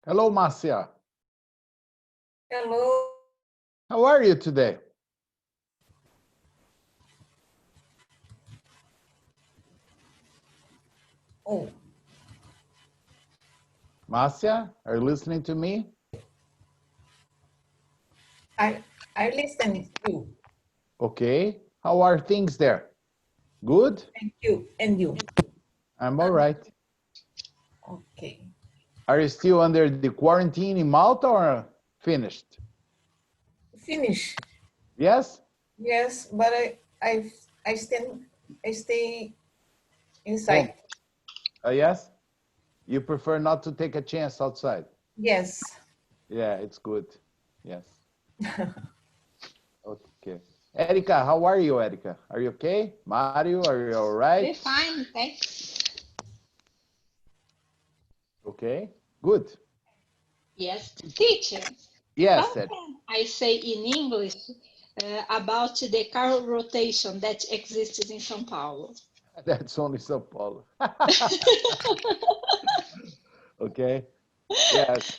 Hello, Marcia. Hello. How are you today? Oh, Marcia, are you listening to me? I listen to you. Okay. How are things there? Good? Thank you. And you? I'm all right. Okay. Are you still under the quarantine in Malta or finished? Finish. Yes? Yes, but I stay Home. inside. Yes? You prefer not to take a chance outside? Yes. Yeah, it's good. Yes. Okay. Erica, how are you, Erica? Are you okay? Mario, are you all right? We're fine, thanks. Okay, good. Yes, teacher. Yes, How Erica. can I say in English about the car rotation that exists in São Paulo? That's only São Paulo. Okay. Yes.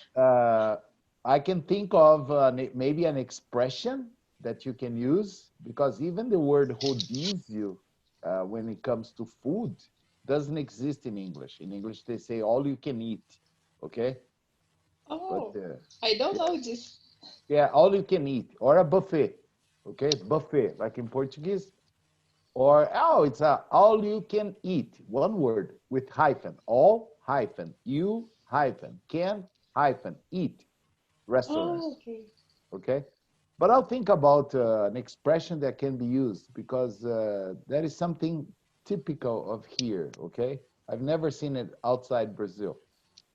I can think of maybe an expression that you can use because even the word rodízio, when it comes to food, doesn't exist in English. In English, they say all you can eat. Okay. But Oh, I don't yeah, know this. yeah, all you can eat or a buffet. Okay. Buffet, like in Portuguese. Or, oh, it's a all you can eat. One word with hyphen. All hyphen. You hyphen. Can hyphen. Eat. Oh, Restaurants. okay. Okay. But I'll think about an expression that can be used because that is something typical of here. Okay. I've never seen it outside Brazil.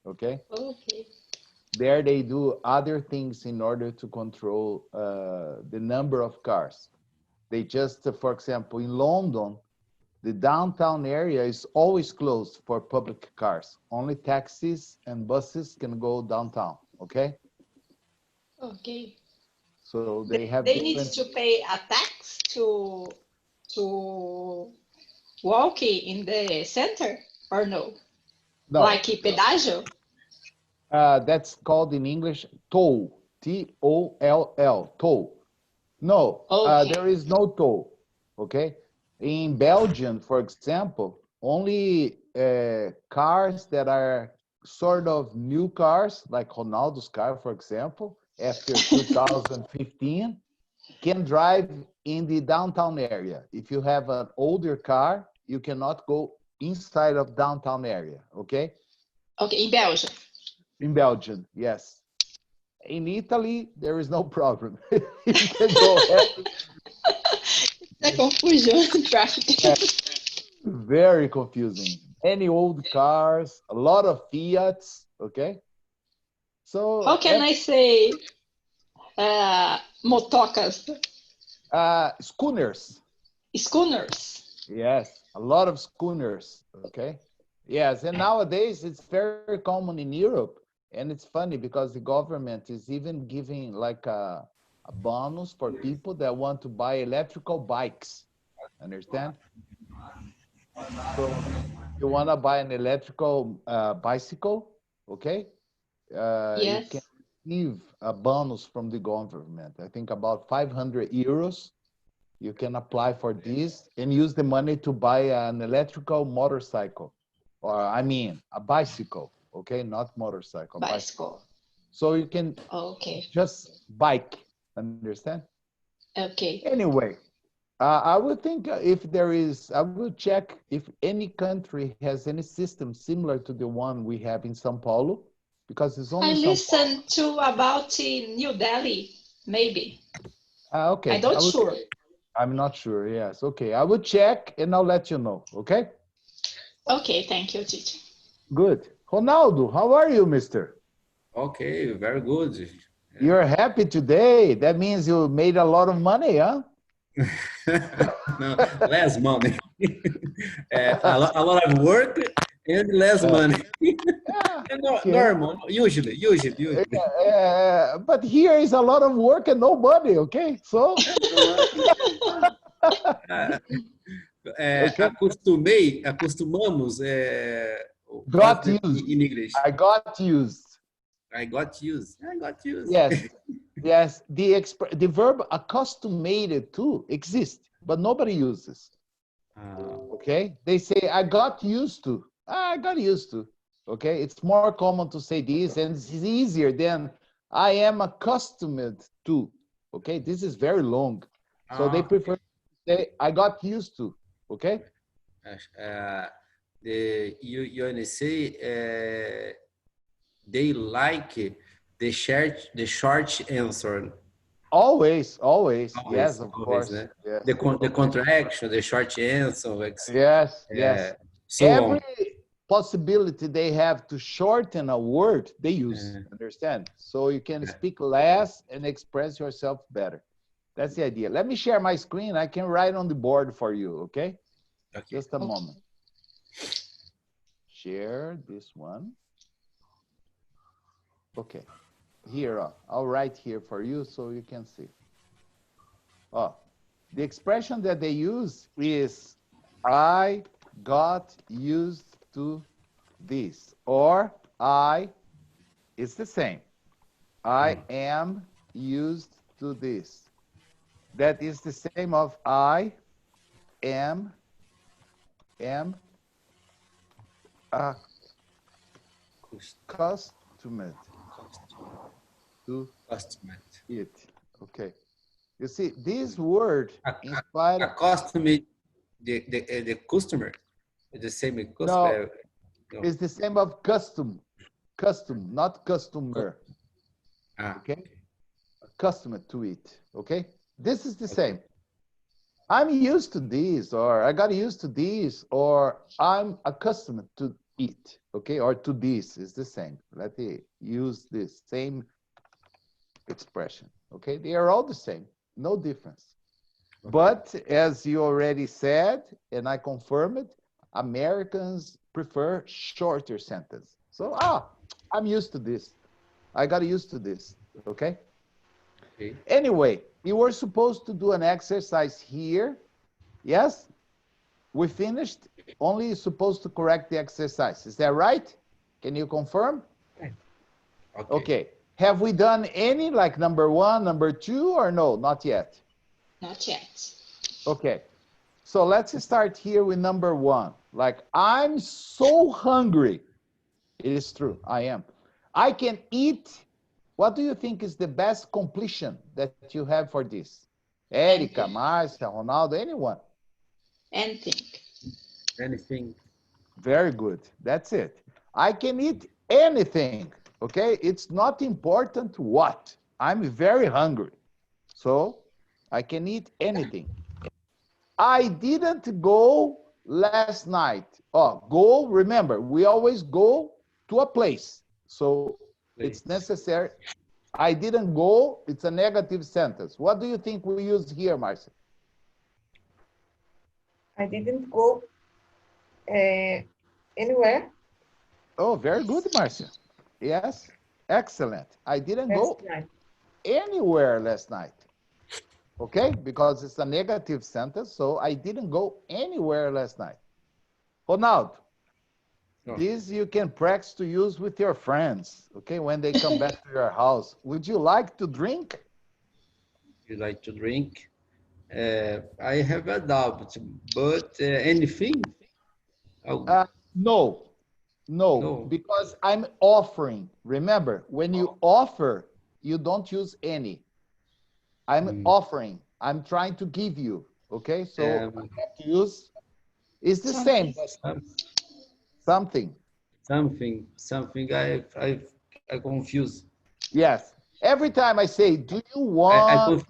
Okay. Okay. There they do other things in order to control the number of cars. They just, for example, in London, the downtown area is always closed for public cars. Only taxis and buses can go downtown, okay? Okay. So they have They need different, to pay a tax to walk in the center or no? no, Like pedágio? that's called in English toll, T-O-L-L, toll. No, there Okay. is no toll, okay? In Belgium, for example, only cars that are sort of new cars, like Ronaldo's car, for example, after 2015, can drive in the downtown area. If you have an older car, you cannot go inside of downtown area, okay? Okay, in Belgium. In Belgium, yes. In Italy, there is no problem. You can go ahead. The confusion Yeah, traffic. very confusing. Any old cars, a lot of Fiats, okay? How So, can I say motocas? schooners, Schooners. yes, a lot of schooners, okay? Yes, and nowadays it's very common in Europe, and it's funny because the government is even giving like a bonus for people that want to buy electrical bikes, understand? So, you want to buy an electrical bicycle, okay? You can Yes. receive a bonus from the government. I think about 500 euros. You can apply for this and use the money to buy an electrical motorcycle, or I mean, a bicycle, okay? Not motorcycle, bicycle. Bicycle. So you can Okay. just bike, understand? Okay. Anyway, I would think if there is, I will check if any country has any system similar to the one we have in São Paulo, because it's I only São Paulo. listened to about New Delhi, maybe. I Okay, I don't will. sure. I'm not sure. Yes. Okay, I will check and I'll let you know. Okay. Okay, thank you, teacher. Good. Ronaldo, how are you, Mister? Okay, very good. You're happy today. That means you made a lot of money, huh? No, less money. A lot of work and less money. Yeah, okay. Normal, usually. But here is a lot of work and no money. Okay, so Ah, okay. acostumamos, Got what's the used. in English? I got used. I got used. I got used. Yes, yes. The verb accustomed to exists, but nobody uses. Okay, they say I got used to. I got used to. Okay, it's more common to say this, and it's easier than I am accustomed to. Okay, this is very long, so they prefer to say I got used to. Okay. The UNC, they like the short answer. Always, Always, yes, of always, course. né? Yes. The Okay. contraction, the short answer, Yes, yes. so Every on. possibility they have to shorten a word, they use. Understand? So you can speak less and express yourself better. That's the idea. Let me share my screen. I can write on the board for you, okay? Okay. Just a moment. Share this one. Okay. Here, I'll write here for you so you can see. The expression that they use is I got used to this, or it's the same. I am used to this. That is the same of I am accustomed to it. Okay. You see, this word inspired. Accustomed, the customer, the same customer. No, it's the same of custom, not customer. Okay, accustomed to it. Okay, this is the same. I'm used to this, or I got used to this, or I'm accustomed to it. Okay, or to this is the same. Let's use the same expression. Okay, they are all the same, no difference. But as you already said, and I confirm it, Americans prefer shorter sentence. So, I'm used to this. I got used to this, okay? Anyway, you were supposed to do an exercise here. Yes? We finished. Only supposed to correct the exercise. Is that right? Can you confirm? Okay. Have we done any, like number 1, number 2, or no? Not yet. Not yet. Okay. So let's start here with number 1. Like, I'm so hungry. It is true. I am. I can eat. What do you think is the best completion that you have for this? Erica, Marcia, Ronaldo, anyone? Anything. Very good. That's it. I can eat anything. Okay? It's not important what. I'm very hungry. So I can eat anything. I didn't go last night. Go, remember, we always go to a place. So it's necessary. I didn't go, it's a negative sentence. What do you think we use here, Marcia? I didn't go anywhere. Oh, very good, Marcia. Yes, excellent. I didn't go anywhere last night. Okay, because it's a negative sentence, so I didn't go anywhere last night. Ronaldo, this you can practice to use with your friends, okay, when they come back to your house. Would you like to drink? You like to drink? I have a doubt, but anything? No, because I'm offering. Remember, when you offer, you don't use any. I'm offering. I'm trying to give you. Okay, so I have to use. It's the same. Something. I confuse. Yes. Every time I say, do you want?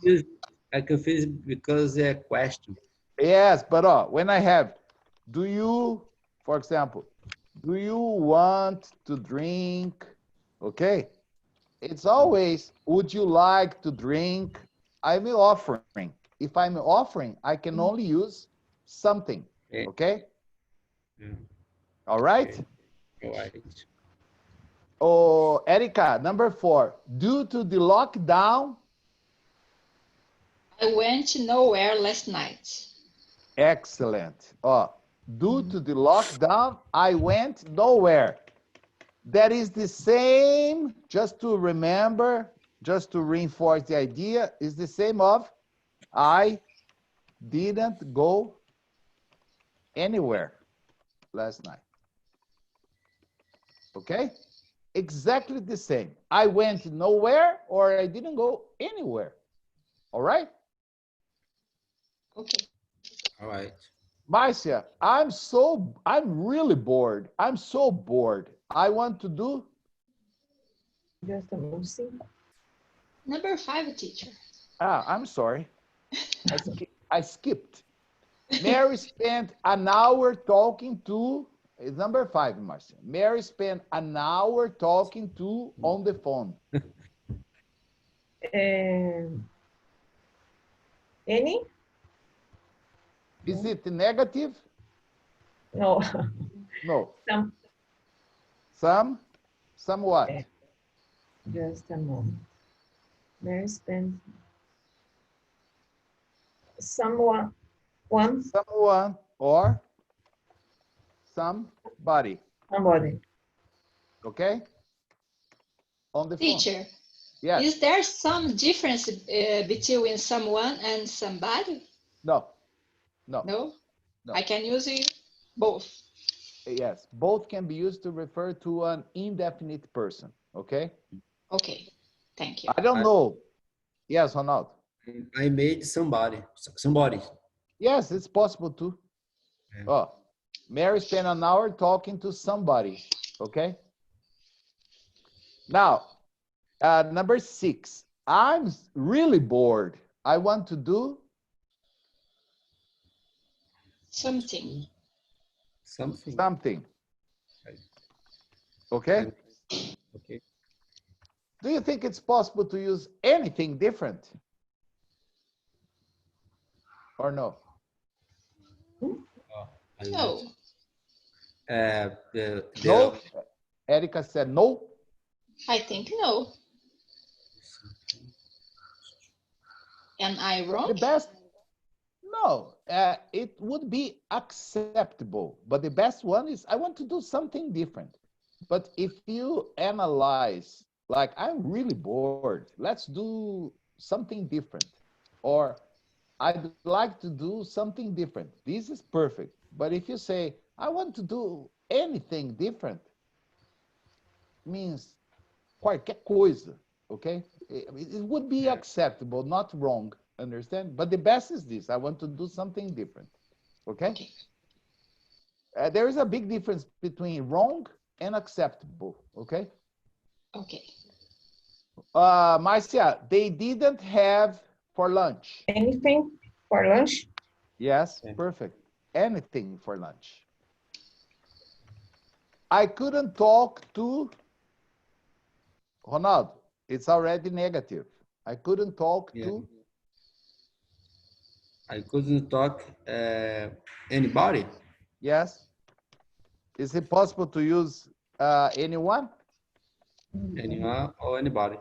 I confuse because a question. Yes, but when I have, do you, for example, do you want to drink? Okay. It's always, would you like to drink? I'm offering. If I'm offering, I can only use something. Okay? All right? All right. Oh, Erica, number 4. Due to the lockdown. I went nowhere last night. Excellent. Due to the lockdown, I went nowhere. That is the same, just to remember, just to reinforce the idea, is the same of I didn't go anywhere last night. Okay? Exactly the same. I went nowhere or I didn't go anywhere. All right? Okay. All right. Marcia, I'm really bored. I'm so bored. I want to do, Just a moment. Number 5, teacher. I'm sorry. I skipped. Mary spent an hour talking to, it's number 5, Marcia. Mary spent an hour talking to on the phone. Any? Is it negative? No. No. Some. Somewhat. Just a moment. Mary spent someone. Someone or somebody. Somebody. Okay? On the phone. Teacher, Yes. is there some difference between someone and somebody? No. No. No? No. I can use it both. Yes. Both can be used to refer to an indefinite person. Okay? Okay. Thank you. I don't know. Yes, Ronaldo. I made somebody. Somebody. Yes, it's possible too. Yeah. Oh, Mary spent an hour talking to somebody. Okay? Now, number 6. I'm really bored. I want to do Something. Something. something. Okay? Okay. Do you think it's possible to use anything different? Or no? No. No? Erica said no. I think no. Am I wrong? The best? No. It would be acceptable. But the best one is I want to do something different. But if you analyze, like, I'm really bored, let's do something different. Or I'd like to do something different. This is perfect. But if you say, I want to do anything different, means qualquer coisa, okay? It would be acceptable, not wrong, understand? But the best is this, I want to do something different, okay? There is a big difference between wrong and acceptable, okay? Okay. Marcia, they didn't have for lunch. Anything for lunch? Yes, Yeah. perfect. Anything for lunch. I couldn't talk to Ronaldo. It's already negative. I couldn't talk to. I couldn't talk anybody. Yes. Is it possible to use anyone? Anyone or anybody.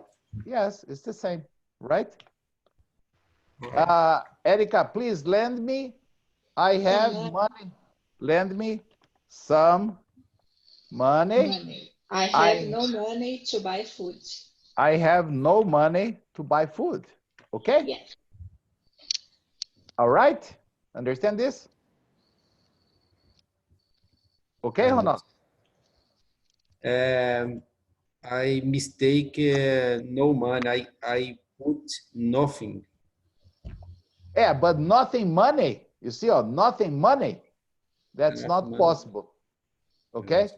Yes, it's the same, right? Erica, please lend me. I have money. Lend me some money. I have no money to buy food. I have no money to buy food. Okay? Yes. All right? Understand this? Okay, Ronaldo? I mistake no money. I put nothing. Yeah, but nothing money. You see, nothing money. That's not Money. possible. Okay?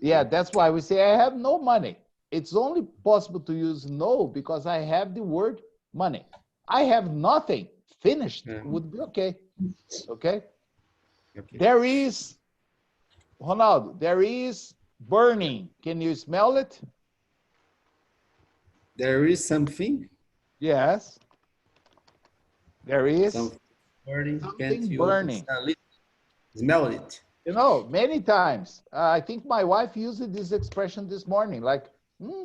Yeah, that's why we say I have no money. It's only possible to use no because I have the word money. I have nothing. Finished would be okay. Okay? There is, Ronaldo, there is burning. Can you smell it? There is something. Yes. There is Something burning. Can't something you burning. smell it? You know, many times. I think my wife used this expression this morning, like,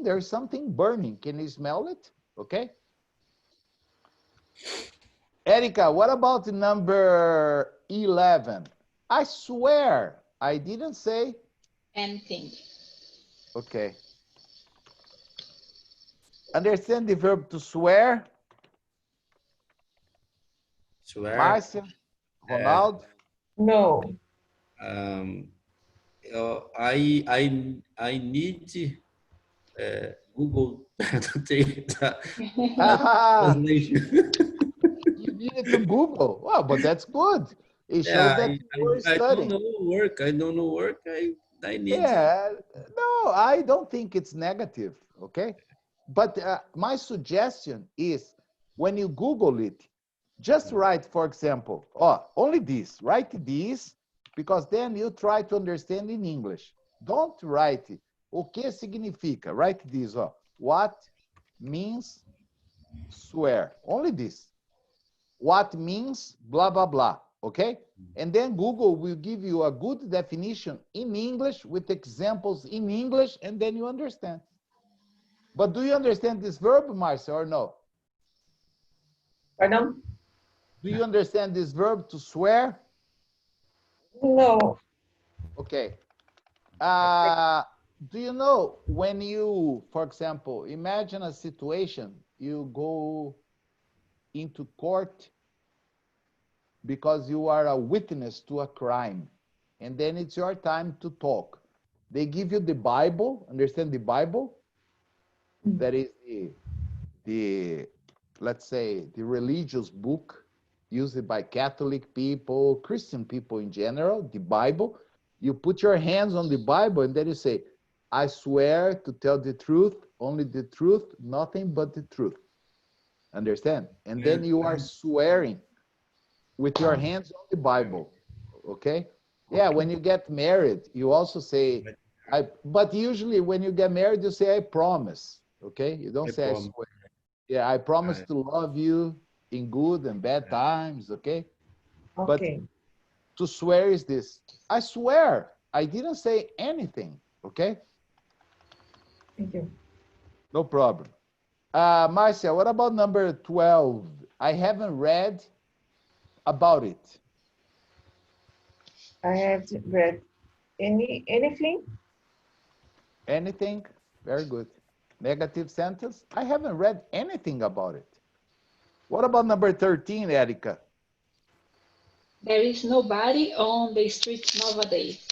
there's something burning. Can you smell it? Okay. Erica, what about number 11? I swear I didn't say Anything. Okay. Understand the verb to swear? Swear. Marcia, Ronaldo? No. Um, I need Google to take the Ah, translation. you needed to Google. Wow, but that's good. It shows Yeah, that you were I don't studying. know work. I don't know work. I need. Yeah, no, I don't think it's negative, okay? But my suggestion is when you Google it, just write, for example, oh, only this, write this, because then you try to understand in English. Don't write o que significa. Write this, oh, what means swear. Only this. What means blah, blah, blah, okay? And then Google will give you a good definition in English with examples in English, and then you understand. But do you understand this verb, Marcia, or no? Pardon? Do you understand this verb to swear? No. Okay. Do you know when you, for example, imagine a situation, you go into court because you are a witness to a crime, and then it's your time to talk. They give you the Bible, understand the Bible? That is the let's say, the religious book used by Catholic people, Christian people in general, the Bible. You put your hands on the Bible and then you say, I swear to tell the truth, only the truth, nothing but the truth. Understand? And then you are swearing with your hands on the Bible. Okay? Yeah, when you get married, you also say, but usually when you get married, you say, I promise. Okay? You don't say, I swear. Yeah, I promise to love you in good and bad times, okay? But Okay. to swear is this. I swear, I didn't say anything, okay? Thank you. No problem. Marcia, what about number 12? I haven't read about it. I have read anything. Anything? Very good. Negative sentence? I haven't read anything about it. What about number 13, Erica? There is nobody on the streets nowadays.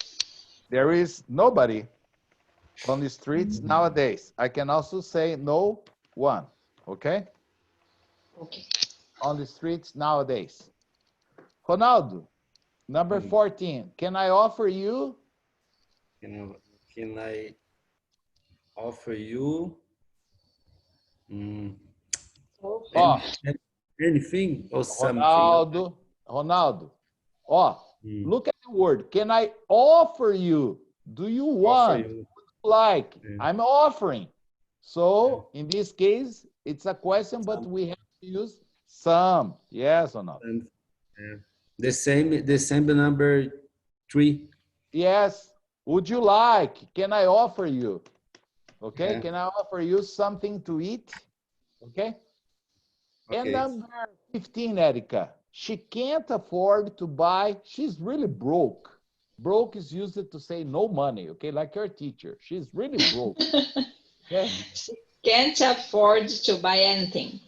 There is nobody on the streets nowadays. I can also say no one, okay? Okay. On the streets nowadays. Ronaldo, number 14. Can I offer you? Can I offer you Oh, anything or something? Ronaldo. Oh, look at the word. Can I offer you? Do you want? You. Like, I'm offering. So in this case, it's a question, but we have to use some. Yes or no? The same number 3. Yes. Would you like? Can I offer you? Okay. Yeah. Can I offer you something to eat? Okay. And number 15, Erica. She can't afford to buy. She's really broke. Broke is used to say no money. Okay. Like your teacher. She's really broke. Okay. She can't afford to buy anything.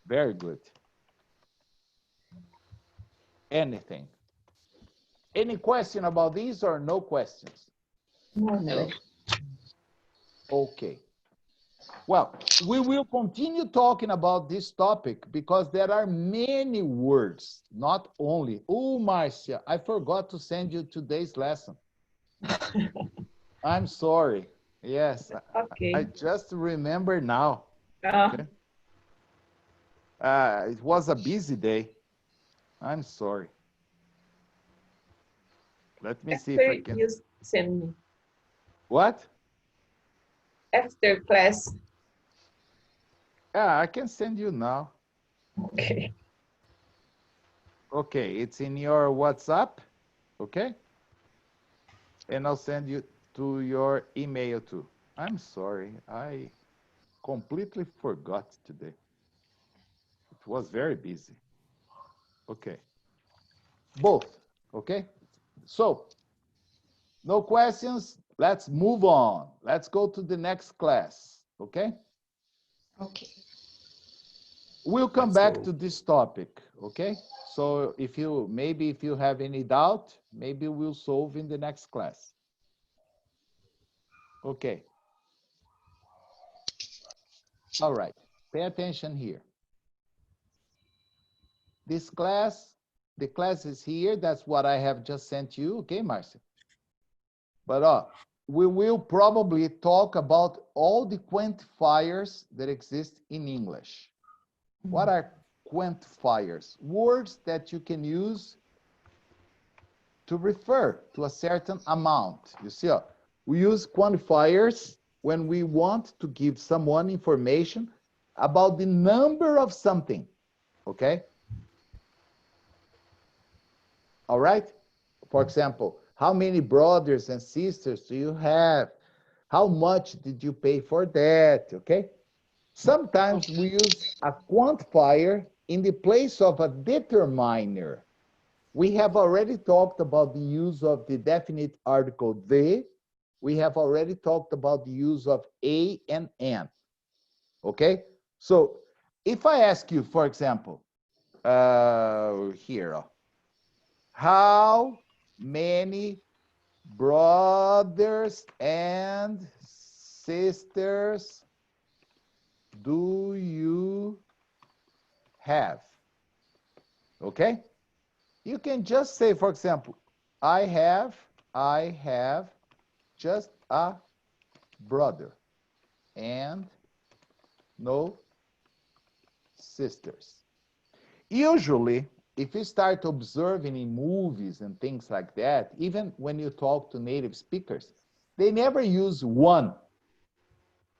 Very good. Anything. Any question about these or no questions? No. Okay. Well, we will continue talking about this topic because there are many words, not only. Oh, Marcia, I forgot to send you today's lesson. I'm sorry. Yes, Okay. I just remember now. Okay. It was a busy day. I'm sorry. Let me see if I can. You send me What? after class. Yeah, I can send you now. Okay. Okay, it's in your WhatsApp, okay? And I'll send you to your email too. I'm sorry, I completely forgot today. It was very busy. Okay, both, okay? So, no questions. let's move on. Let's go to the next class, okay? Okay. We'll come Let's back go. to this topic, okay? So if you have any doubt, maybe we'll solve in the next class. Okay. All right, pay attention here. This class, the class is here. That's what I have just sent you, okay, Marcia? But we will probably talk about all the quantifiers that exist in English. What are quantifiers? Words that you can use to refer to a certain amount. You see, we use quantifiers when we want to give someone information about the number of something, okay? All right? For example, how many brothers and sisters do you have? How much did you pay for that, okay? Sometimes we use a quantifier in the place of a determiner. We have already talked about the use of the definite article the. We have already talked about the use of a and an, okay? So if I ask you, for example, here, how many brothers and sisters do you have? Okay? You can just say, for example, I have just a brother and no sisters. Usually, if you start observing in movies and things like that, even when you talk to native speakers, they never use one,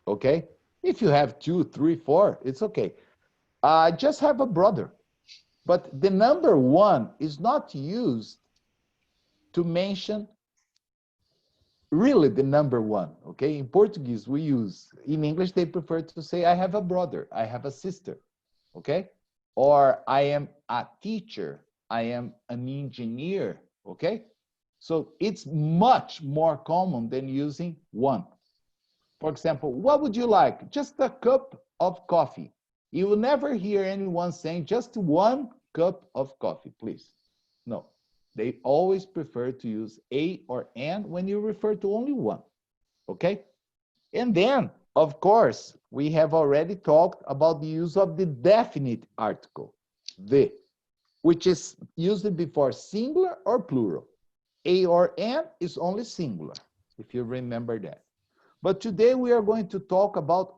okay? If you have 2, 3, 4, it's okay. I just have a brother. But the number one is not used to mention really the number one, okay? In Portuguese, we use, in English, they prefer to say, I have a brother, I have a sister, okay? Or I am a teacher, I am an engineer, okay? So it's much more common than using one. For example, what would you like? Just a cup of coffee. You will never hear anyone saying just 1 cup of coffee, please. No, they always prefer to use a or an when you refer to only one, okay? And then, of course, we have already talked about the use of the definite article, the, which is used before singular or plural. A or an is only singular, if you remember that. But today we are going to talk about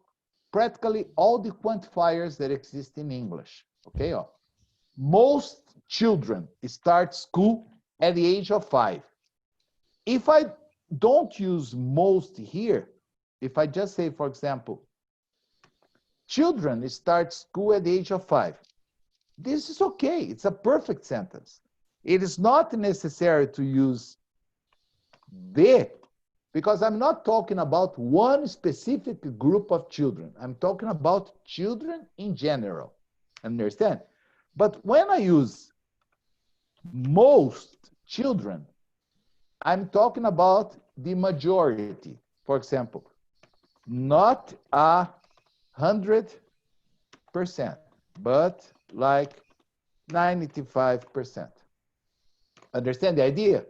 practically all the quantifiers that exist in English, okay? Most children start school at the age of 5. If I don't use most here, if I just say, for example, children start school at the age of 5, this is okay. It's a perfect sentence. It is not necessary to use the, because I'm not talking about one specific group of children. I'm talking about children in general. Understand? But when I use most children, I'm talking about the majority. For example, not 100%, but like 95%. Understand the idea?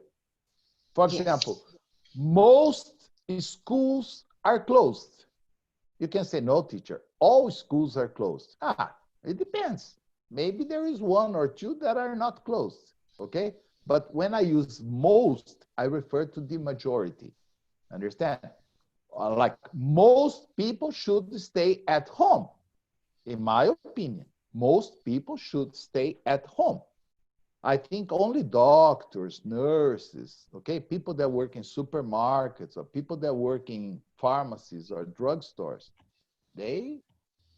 For example, Yes. most schools are closed. You can say, no, teacher, all schools are closed. It depends. Maybe there is 1 or 2 that are not closed, okay? But when I use most, I refer to the majority. Understand? Like most people should stay at home. In my opinion, most people should stay at home. I think only doctors, nurses, okay, people that work in supermarkets or people that work in pharmacies or drugstores, they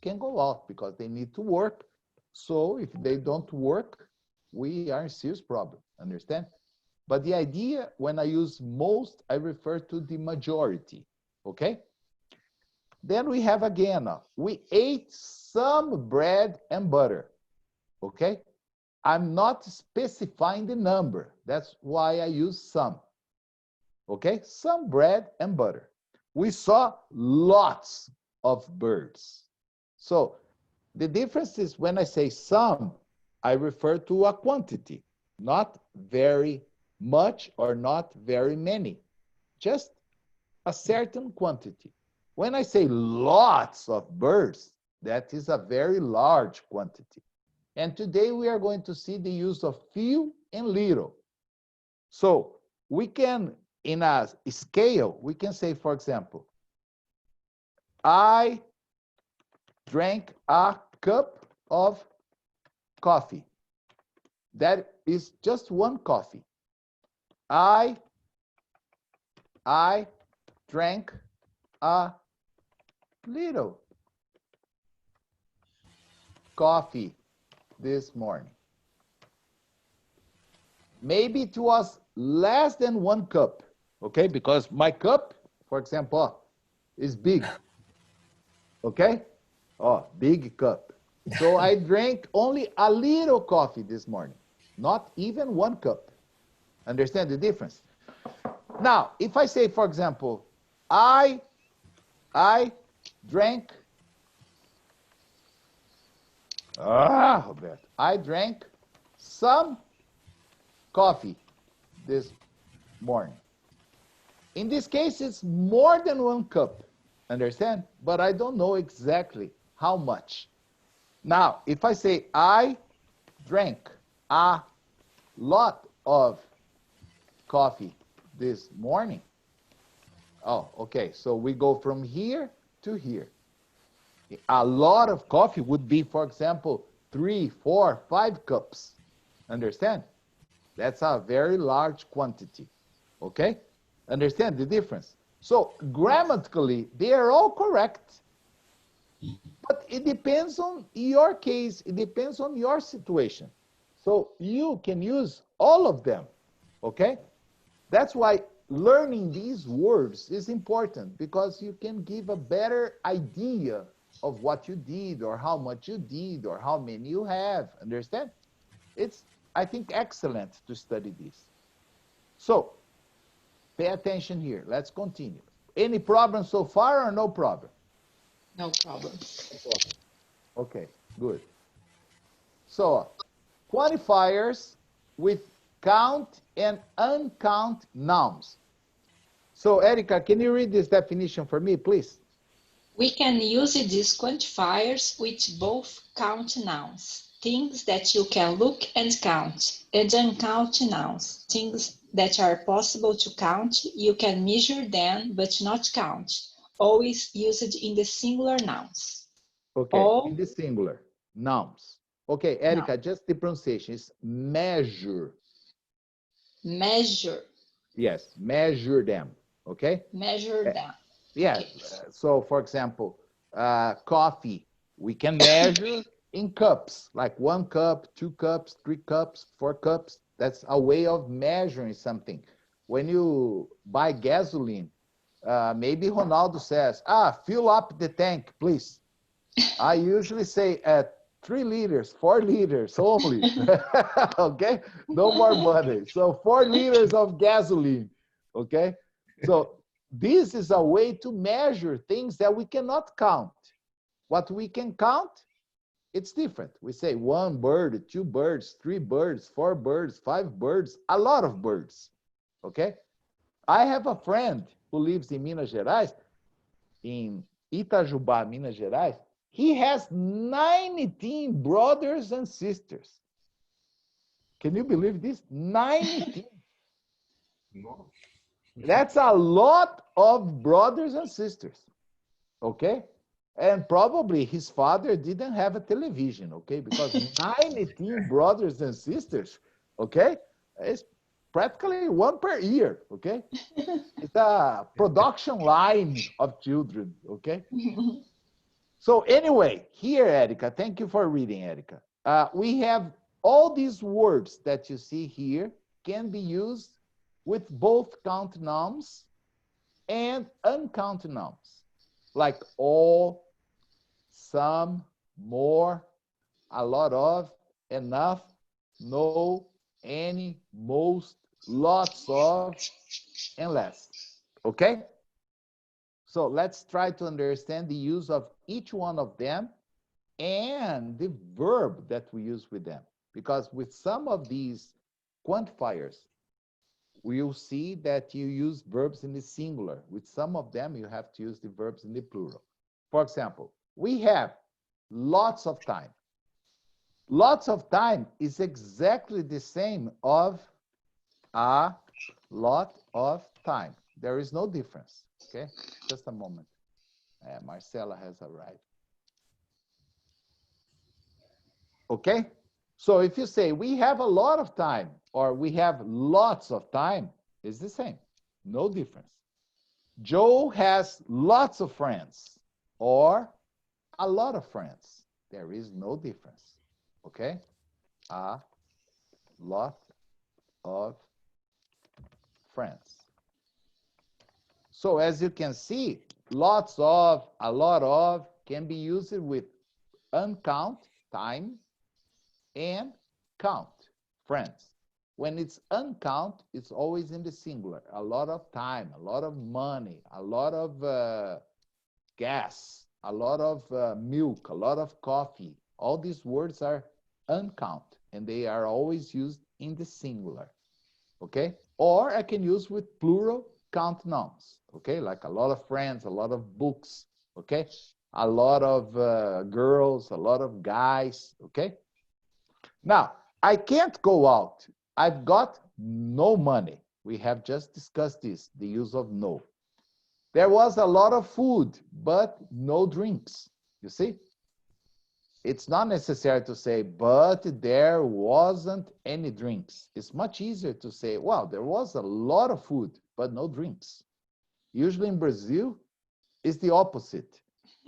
can go out because they need to work. So if they don't work, we are in serious problem, understand? But the idea, when I use most, I refer to the majority, okay? Then we have again, we ate some bread and butter, okay? I'm not specifying the number. That's why I use some, Okay, some bread and butter. We saw lots of birds. So the difference is when I say some, I refer to a quantity, not very much or not very many, just a certain quantity. When I say lots of birds, that is a very large quantity. And today we are going to see the use of few and little. So we can, in a scale, we can say, for example, I drank a cup of coffee. That is just one coffee. I drank a little coffee this morning. Maybe it was less than one cup, okay? Because my cup, for example, is big, okay? Oh, big cup. So I drank only a little coffee this morning, not even one cup. Understand the difference? Now, if I say, for example, I drank, Roberto, I drank some coffee this morning. In this case, it's more than one cup, understand? But I don't know exactly how much. Now, if I say I drank a lot of coffee this morning, oh, okay, so we go from here to here. A lot of coffee would be, for example, 3, 4, 5 cups. Understand? That's a very large quantity. Okay? Understand the difference? So grammatically, they are all correct. But it depends on your case. It depends on your situation. So you can use all of them. Okay? That's why learning these words is important, because you can give a better idea of what you did or how much you did or how many you have. Understand? It's, I think, excellent to study this. So pay attention here. Let's continue. Any problem so far or no problem? No problem. Okay, good. So quantifiers with count and uncount nouns. So Erica, can you read this definition for me, please? We can use these quantifiers with both count nouns, things that you can look and count, and uncount nouns, things that are possible to count, you can measure them but not count, always used in the singular nouns. Okay, in the singular, nouns. Okay, Erica, just the pronunciation is measure. Measure. Yes, measure them, okay? Measure them. Yeah, Okay. so for example, coffee, we can measure in cups, like 1 cup, 2 cups, 3 cups, 4 cups. That's a way of measuring something. When you buy gasoline, maybe Ronaldo says, fill up the tank, please. I usually say 3 liters, 4 liters only, okay? No more money. So 4 liters of gasoline, okay? So this is a way to measure things that we cannot count. What we can count, it's different. We say 1 bird, 2 birds, 3 birds, 4 birds, 5 birds, a lot of birds, okay? I have a friend who lives in Minas Gerais, in Itajubá, Minas Gerais. He has 19 brothers and sisters. Can you believe this? 19. That's a lot of brothers and sisters, okay? And probably his father didn't have a television, okay? Because 19 brothers and sisters, okay? It's practically 1 per year, okay? It's a production line of children, okay? So anyway, here, Erica, thank you for reading, Erica. We have all these words that you see here can be used with both count nouns and uncount nouns, like all, some, more, a lot of, enough, no, any, most, lots of, and less. Okay? So let's try to understand the use of each one of them and the verb that we use with them. Because with some of these quantifiers, we'll see that you use verbs in the singular. With some of them, you have to use the verbs in the plural. For example, we have lots of time. Lots of time is exactly the same of a lot of time. There is no difference, okay? Just a moment. Marcela has arrived. Okay? So if you say we have a lot of time or we have lots of time, it's the same. No difference. Joe has lots of friends or a lot of friends. There is no difference. Okay? A lot of friends. So as you can see, lots of, a lot of can be used with uncount, time, and count, friends. When it's uncount, it's always in the singular. A lot of time, a lot of money, a lot of gas, a lot of milk, a lot of coffee. All these words are uncount, and they are always used in the singular, okay? Or I can use with plural count nouns, okay? Like a lot of friends, a lot of books, okay? A lot of girls, a lot of guys, okay? Now, I can't go out. I've got no money. We have just discussed this, the use of no. There was a lot of food, but no drinks. You see? It's not necessary to say, but there wasn't any drinks. It's much easier to say, well, there was a lot of food, but no drinks. Usually in Brazil, it's the opposite.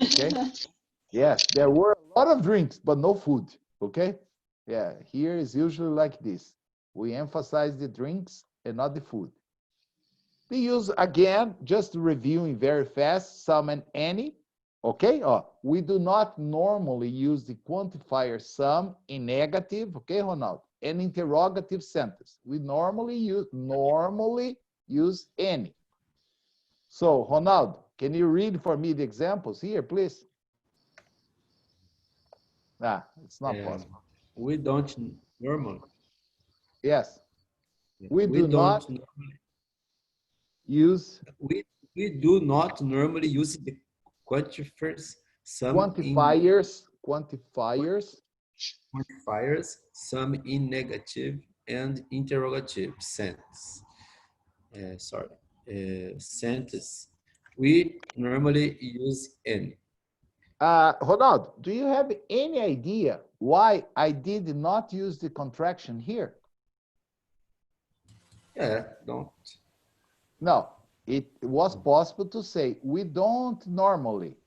Okay? Yes, there were a lot of drinks, but no food. Okay? Yeah, here is usually like this. We emphasize the drinks and not the food. We use, again, just reviewing very fast, some and any. Okay? We do not normally use the quantifier some in negative. Okay, Ronaldo? An interrogative sentence. We normally use any. So, Ronaldo, can you read for me the examples here, please? It's not possible. We don't normally. Yes. We do not use. We do not normally use the quantifiers. Quantifiers, some in negative and interrogative sense. Sentence. We normally use any. Ronaldo, do you have any idea why I did not use the contraction here? Yeah, don't. No, it was possible to say we don't normally,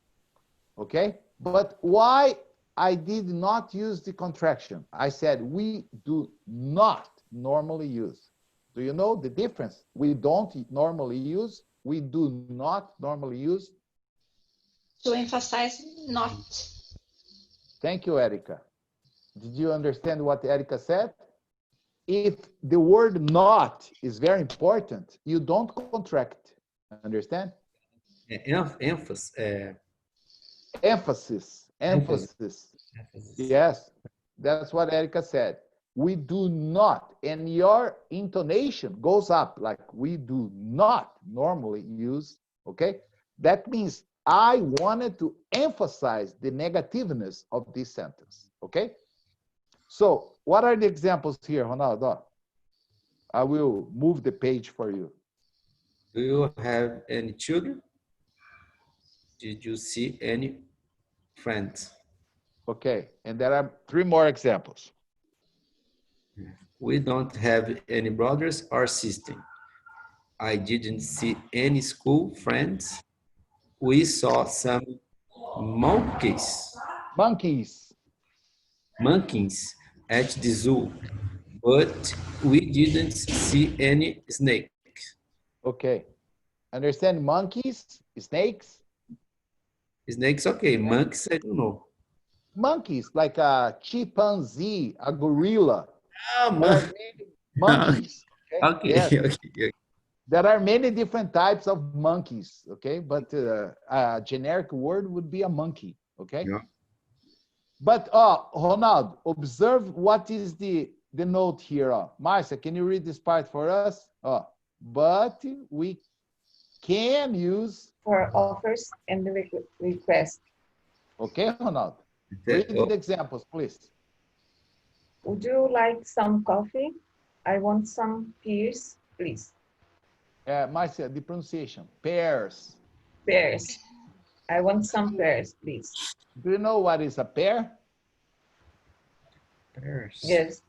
okay? But why I did not use the contraction? I said we do not normally use. Do you know the difference? We don't normally use, we do not normally use. To emphasize not. Thank you, Erica. Did you understand what Erica said? If the word not is very important, you don't contract. Understand? Emphasis. Emphasis. Yes, that's what Erica said. We do not, and your intonation goes up like we do not normally use, okay? That means I wanted to emphasize the negativeness of this sentence, okay? So what are the examples here, Ronaldo? I will move the page for you. Do you have any children? Did you see any friends? Okay, and there are 3 more examples. We don't have any brothers or sisters. I didn't see any school friends. We saw some monkeys at the zoo, but we didn't see any snakes. Okay, understand monkeys, snakes? Snakes, okay. Monkeys, I don't know. Monkeys, like a chimpanzee, a gorilla. Ah, There are many monkeys. Okay, Yes. okay. There are many different types of monkeys, okay? But a generic word would be a monkey, okay? Yeah. But, Ronaldo, observe what is the note here. Marcia, can you read this part for us? But we can use, For offers and request. okay, Ronaldo? Read the examples, please. Would you like some coffee? I want some pears, please. Marcia, the pronunciation, pears. Pears. I want some pears, please. Do you know what is a pear? Pears. Yes.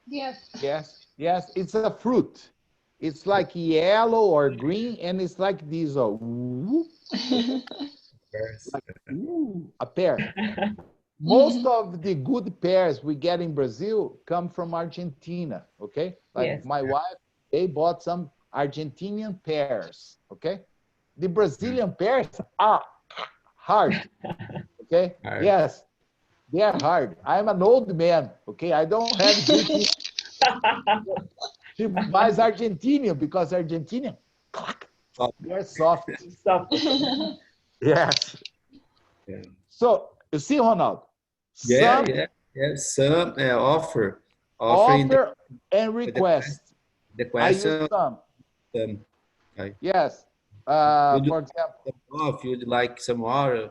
Yes. Yes, it's a fruit. It's like yellow or green, and it's like this, Pears. a pear. Most of the good pears we get in Brazil come from Argentina, okay? Like Yes. my wife, they bought some Argentinian pears, okay? The Brazilian pears are hard, okay? Hard. Yes, they are hard. I'm an old man, okay? I don't have good she buys Argentinian because Argentinian, they're soft. Stop. Yes. Yeah. So you see, Ronaldo, Yeah, some yeah. Some offering offer and request. the I use question. some. Okay. Yes. Would For example, if you'd like some water,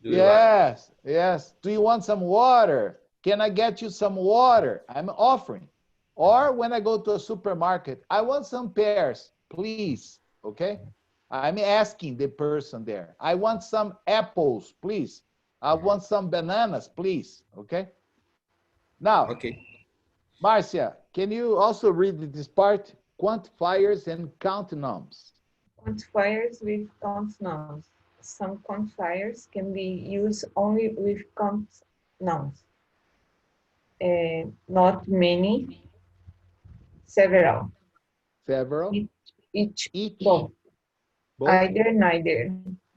do you like? yes, yes. Do you want some water? Can I get you some water? I'm offering. Or when I go to a supermarket, I want some pears, please. Okay. I'm asking the person there. I want some apples, please. I want some bananas, please. Okay. Now, Okay. Marcia, can you also read this part? Quantifiers and count nouns. Quantifiers with count nouns. Some quantifiers can be used only with count nouns. Not many, several. Several. Each, Each. both. Both. Either, neither.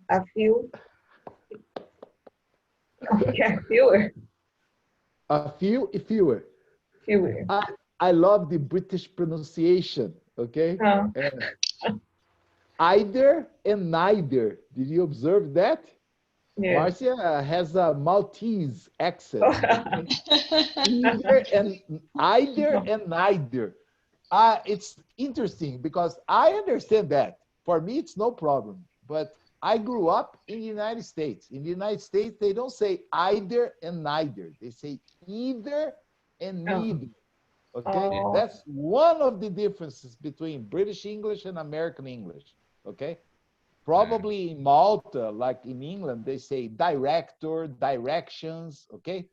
A few. Okay, fewer. A few, fewer. Fewer. I love the British pronunciation, okay? Either and neither. Did you observe that? Yes. Marcia has a Maltese accent. Okay? Either and neither. It's interesting because I understand that. For me, it's no problem. But I grew up in the United States. In the United States, they don't say either and neither. They say either and neither. Okay, that's one of the differences between British English and American English. Okay, probably in Malta, like in England, they say director, directions. Okay,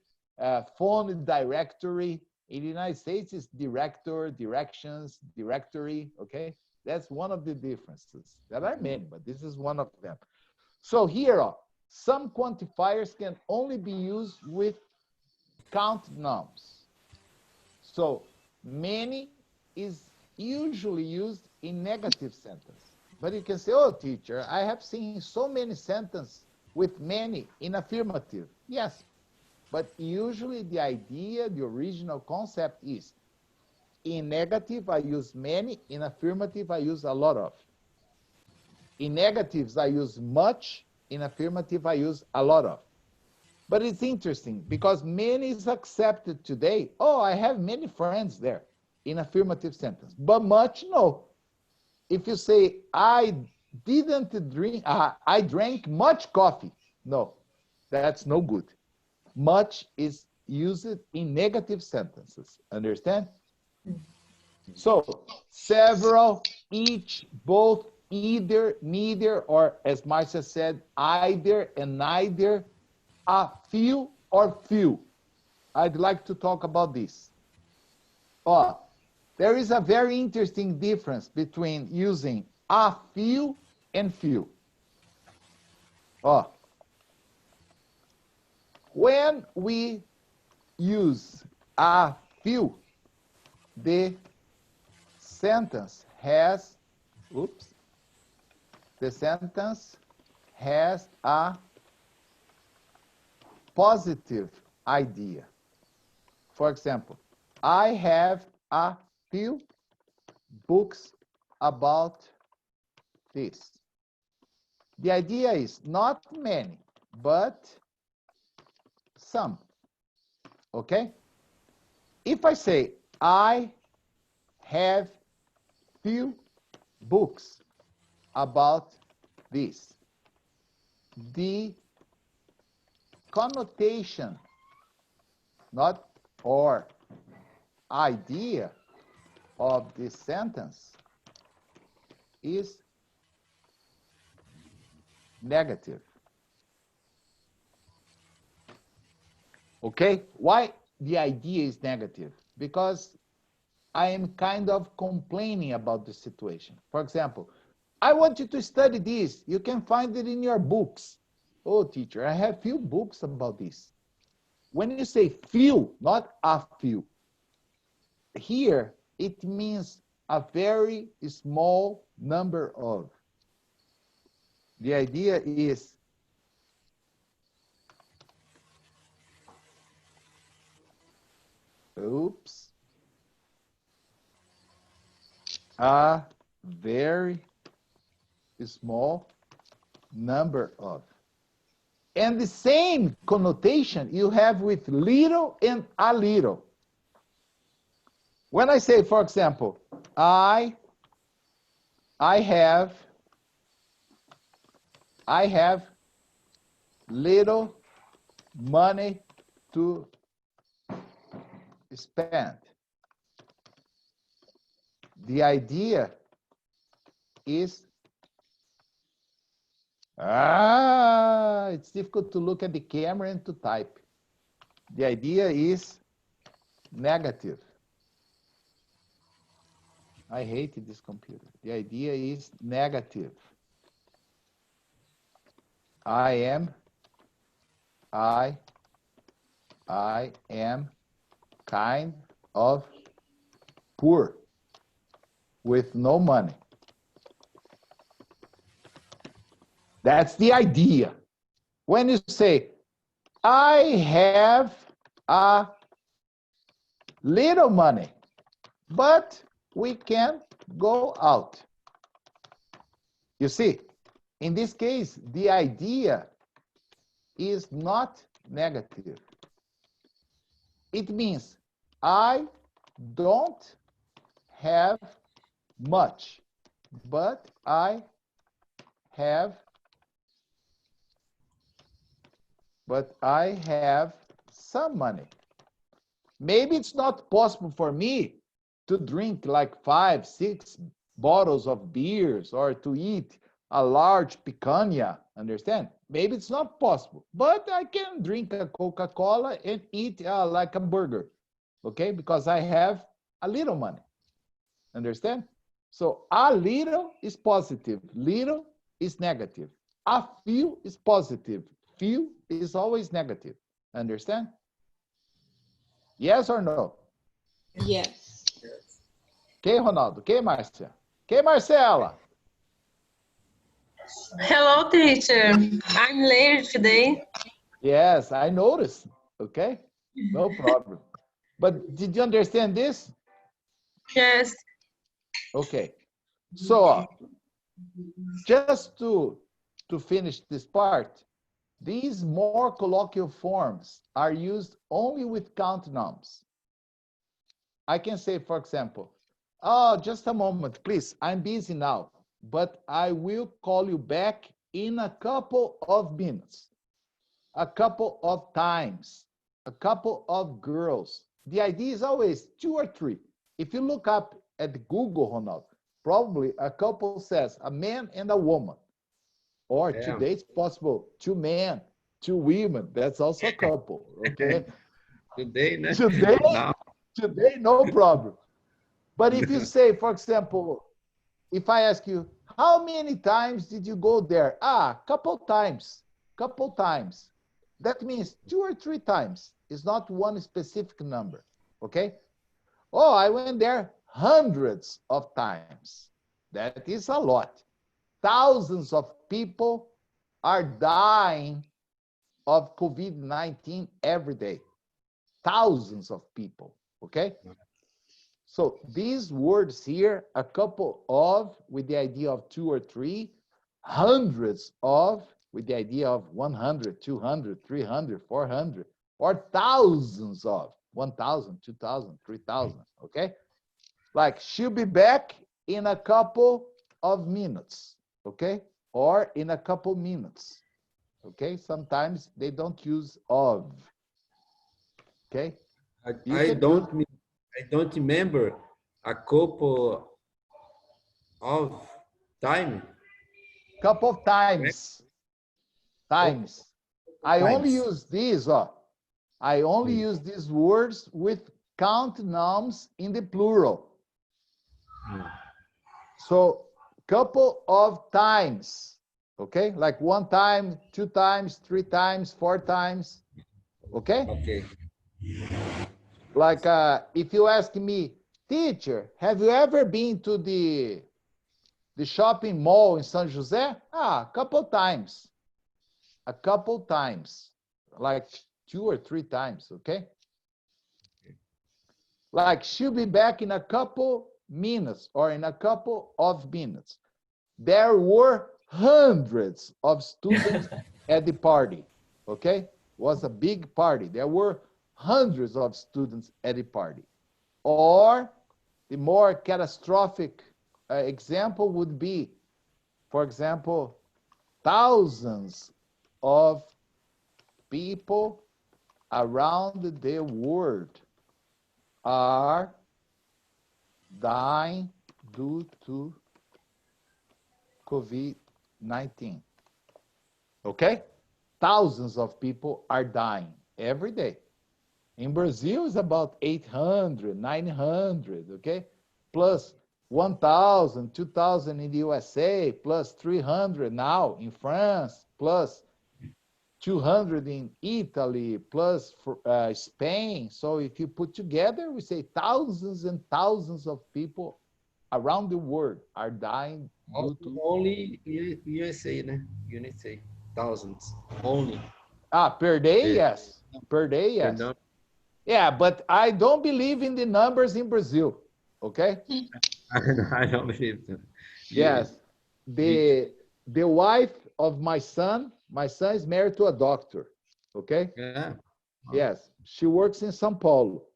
phone directory. In the United States, it's director, directions, directory. Okay, that's one of the differences. There are many, but this is one of them. So here, some quantifiers can only be used with count nouns. So many is usually used in negative sentence. But you can say, oh, teacher, I have seen so many sentences with many in affirmative. Yes, but usually the idea, the original concept is, in negative, I use many. In affirmative, I use a lot of. In negatives, I use much. In affirmative, I use a lot of. But it's interesting because many is accepted today. Oh, I have many friends there in affirmative sentence, but much, no. If you say, I didn't drink, I drank much coffee. No, that's no good. Much is used in negative sentences. Understand? So several, each, both, either, neither, or as Marcia said, either and neither, a few or few. I'd like to talk about this. There is a very interesting difference between using a few and few. When we use a few, the sentence has, the sentence has a positive idea. For example, I have a few books about this. The idea is not many, but some. Okay? If I say, I have few books about this, the connotation, not or idea of this sentence is negative. Okay? Why the idea is negative? Because I am kind of complaining about the situation. For example, I want you to study this. You can find it in your books. Oh, teacher, I have few books about this. When you say few, not a few, here it means a very small number of. The idea is oops, a very small number of. And the same connotation you have with little and a little. When I say, for example, I have little money to spend. The idea is, it's difficult to look at the camera and to type. The idea is negative. I hated this computer. The idea is negative. I am kind of poor with no money. That's the idea. When you say, I have a little money, but we can go out. You see, in this case, the idea is not negative. It means I don't have much, but I have some money. Maybe it's not possible for me to drink like 5, 6 bottles of beers or to eat a large picanha, understand? Maybe it's not possible, but I can drink a Coca-Cola and eat like a burger, okay? Because I have a little money, understand? So a little is positive, little is negative. A few is positive, few is always negative, understand? Yes or no? Yes. Okay, Ronaldo? Okay, Márcia? Okay, Marcela? Hello, teacher. I'm late today. Yes, I noticed. Okay, no problem. But did you understand this? Yes. Okay. So just to finish this part, these more colloquial forms are used only with count nouns. I can say, for example, oh, just a moment, please. I'm busy now, but I will call you back in a couple of minutes, a couple of times, a couple of girls. The idea is always 2 or 3. If you look up at Google, Ronald, probably a couple says a man and a woman. Or today it's possible 2 men, 2 women. That's also a couple, okay? Today, né? Today, no problem. But if you say, for example, if I ask you, how many times did you go there? Couple times. That means 2 or 3 times. It's not one specific number, okay? Oh, I went there hundreds of times. That is a lot. Thousands of people are dying of COVID-19 every day. Thousands of people, okay? So these words here, a couple of with the idea of 2 or 3, hundreds of with the idea of 100, 200, 300, 400, or thousands of 1,000, 2,000, 3,000, okay? Like she'll be back in a couple of minutes, okay? Or in a couple minutes, okay? Sometimes they don't use of, okay? I don't remember a couple of time. Couple of times. Times. I only Times. use these, I only use these words with count nouns in the plural. So couple of times, okay? Like 1 time, 2 times, 3 times, 4 times, okay? Okay. Like if you ask me, teacher, have you ever been to the shopping mall in San Jose? Ah, a couple times. A couple times. Like 2 or 3 times, okay? Like she'll be back in a couple minutes or in a couple of minutes. There were hundreds of students at the party, okay? It was a big party. There were hundreds of students at the party. Or the more catastrophic example would be, for example, thousands of people around the world are dying due to COVID-19. Okay? Thousands of people are dying every day. In Brazil, it's about 800, 900, okay? Plus 1,000, 2,000 in the USA, plus 300 now in France, plus 200 in Italy, plus Spain. So if you put together, we say thousands and thousands of people around the world are dying due to... Only USA, né? USA, thousands, only. Per day, yes. Per day, yes. Yeah, but I don't believe in the numbers in Brazil, okay? I don't believe them. Yes. The wife of my son is married to a doctor, okay? Yeah. Yes, she works in São Paulo.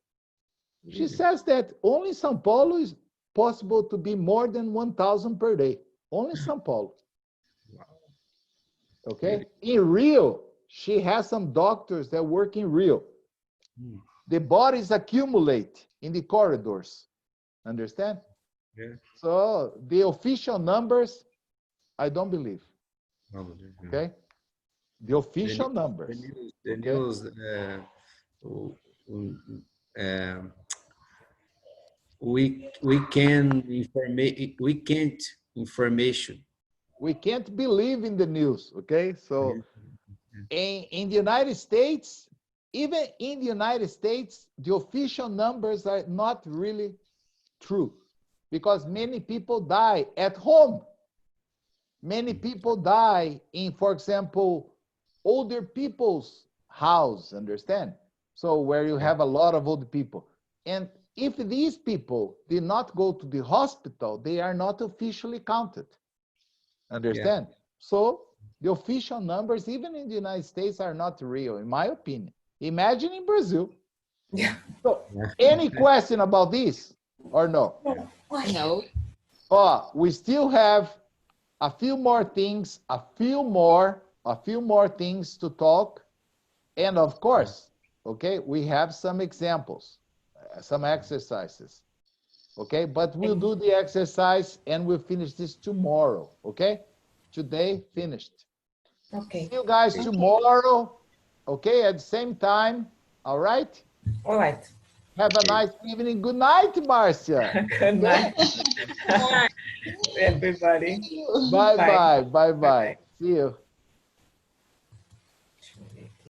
She says that only in São Paulo is possible to be more than 1,000 per day. Only São Paulo. Okay? In Rio, she has some doctors that work in Rio. The bodies accumulate in the corridors. Understand? Yeah. So the official numbers, I don't believe. Okay? The official numbers. The news, we can't information. We can't believe in the news, okay? So in the United States, even in the United States, the official numbers are not really true because many people die at home. Many people die in, for example, older people's house, understand? So where you have a lot of old people. And if these people did not go to the hospital, they are not officially counted. Understand? Yeah. So the official numbers, even in the United States, are not real, in my opinion. Imagine in Brazil. Yeah. So any question about this or no? No. Oh, we still have a few more things, a few more things to talk. And of course, okay, we have some examples, some exercises. Okay, but we'll do the exercise and we'll finish this tomorrow. Okay, today finished. Okay. See you guys tomorrow. Okay, at the same time. All right. All right. Have a nice evening. Good night, Marcia. Good night. Everybody. Bye. See you.